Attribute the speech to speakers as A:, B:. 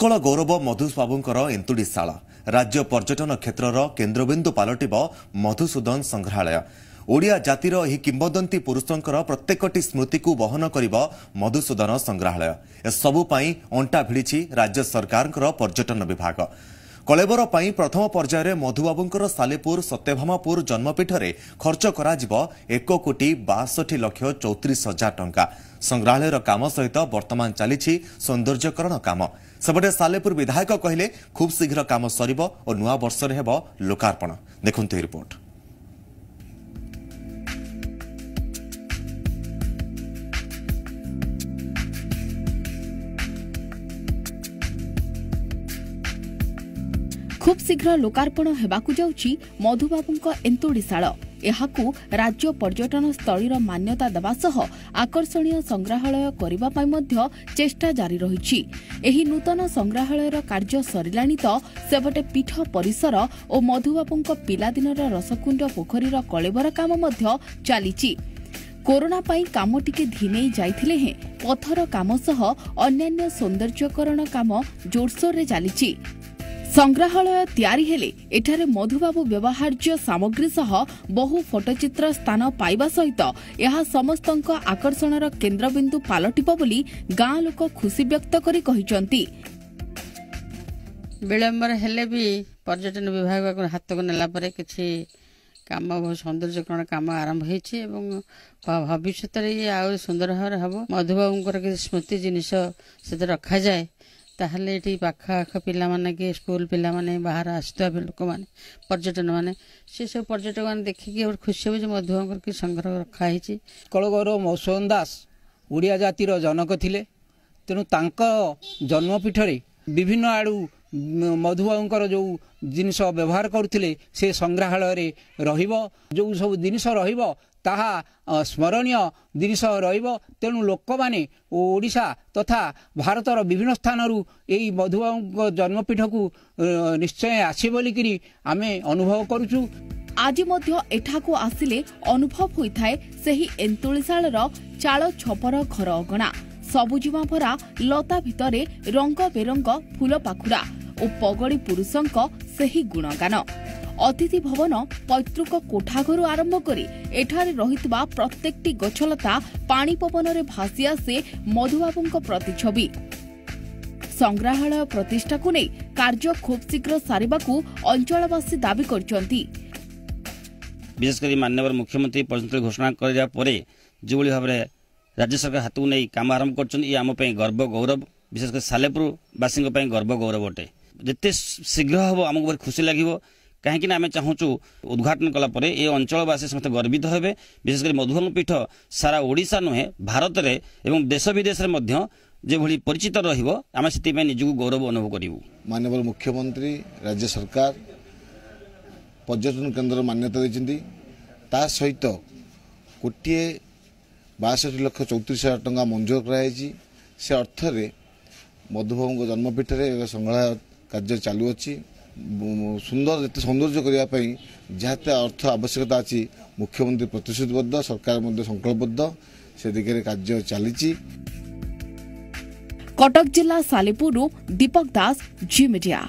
A: उत्कल गौरव मधुबाबूंकर एंतुड़ीशाला राज्य पर्यटन क्षेत्रर केन्द्रबिंदु पलटिब मधुसूदन संग्रहालय। ओडिया जातिर एही किंबदंती पुरुषंकर प्रत्येकटी स्मृति को बहन करिब मधुसूदन संग्रहालय। ए सबु पई अंटा भिड़िछि राज्य सरकारकर पर्यटन विभाग। कलेबर पई प्रथम पर्यायर मधुबाबूंकर सालेपुर सत्यभामापुर जन्मपीठरे खर्च करा जिवो 1,62,34,000 टंका। संग्रहालयर काम सहित वर्तमान चलीछि सौंदर्यकरण काम। सेपटे सालेपुर विधायक कहले खूब शीघ्र काम सरिब और नुआ वर्ष रे हेबो लोकार्पण। देखंतु रिपोर्ट।
B: खूब शीघ्र लोकार्पण हेबाकु जाउछि मधुबाबूंक एंतुड़ीशाला। एहाकु राज्य पर्यटन स्थलीर मान्यता देवा सह आकर्षणीय संग्रहालय करिबा पई मध्य चेष्टा जारी रहिछि। एही नूतन संग्रहालयर कार्य सरिलाणी तो सेबटे पीठ परिसर और मधुबाबूंक पिलादिनर रसकुंड पोखरीर कलेबर काम मध्य चलीछि। कोरोना पई काम टिके धिमेई जाइथिले हे पथर काम सह अन्यान्य सौंदर्यकरण काम जोरसोर रे चलीछि। संग्रहालय तैयारी हेले एठारे मधुबाबू व्यवहार्य सामग्री सह बहु फोटोचित्र स्थान पाइबा सहित यह समस्तंक आकर्षणर केन्द्रबिंदु पालटिब बोली गाँ लोक खुशी व्यक्त करी कहिसंती।
C: विलंबर हेले भी पर्यटन विभाग हाथ को नेला परे किछि काम सौंदर्यकरण काम आरंभ होइछि एवं भविष्य ये आउ सुंदर भाव हम मधुबाबूंकर कि स्मृति जिनिस से रखा जाए ताहले ये पाख आख पिला माने के स्कूल पिला माने बाहर आसुवा लोक मैंने पर्यटन माने से सब पर्यटक मैंने देखिए खुशी हो मधुबाबूंकर कि संग्रह रखा है।
D: कलगौरव मधुसूदन दास ओडिया जातिर जनक थिले। तेणु तांको जन्मपीठ विभिन्न आड़ू मधुबाबूंकर जो जिनिस व्यवहार करथिले से संग्रहालय रहिबो। जो सब जिनिस रहिबो ताहा स्मरणीय जिनिस रहिबो। तेणु लोक माने ओडिशा तथा भारतर विभिन्न स्थानरू एई मधुबाबूंक जन्मपीठ को निश्चय आसी बोलिकरी आमे अनुभव करूछु।
B: आज मध्य एठाको आसिले अनुभव होइथाय सेही एंतुड़ीशालार चाल छपर घर अगणा सबुजिमा भरा लता भितरे रंग बेरंग फूल पाखुड़ा और पगड़ी पुरुषंक सेही गुणगान। अतिथि भवन पैतृक कोठाघर आरंभ करी एठारे रहितबा प्रत्येकटी गछलता पानी पवन रे भासी आसे मधुबाबूंक प्रतिछवि। संग्रहालय प्रतिष्ठा को नहीं कार्य खूब शीघ्र सारिबाकू अंचलवासी दाबी करछंती।
E: विशेषकर माननीय मुख्यमंत्री पर्यटन घोषणा करा परे जो भाव में राज्य सरकार हाथ को नहीं काम आरंभ कर गर्व गौरव विशेषकर सालेपुर वासी गर्व गौरव अटे। जिते शीघ्र हम आमको बहुत खुशी लगे कहीं आम चाहूँ उद्घाटन कलापर ये अंचलवासी समस्त गर्वित हेबे। विशेषकर मधुबाबू पीठ सारा ओडिशा नुहे भारत में एवं देश विदेश में जो भली परिचित रहा से निजक गौरव अनुभव करूँ।
F: माननीय मुख्यमंत्री राज्य सरकार पर्यटन केन्द्र मान्यता देती ता सहित 1,62,34,000 टंका मंजूर कराई। से अर्थ मधुबाबू जन्मपीठ में संग्रहालय कार्य चालू अच्छी सुंदर जिते सौंदर्य करने जहाँ अर्थ आवश्यकता अच्छी मुख्यमंत्री प्रतिश्रुतिबद्ध सरकार संकल्पबद्ध से दिगरे कार्य चली।
B: कटक जिला सालेपुर दीपक दास जी मीडिया।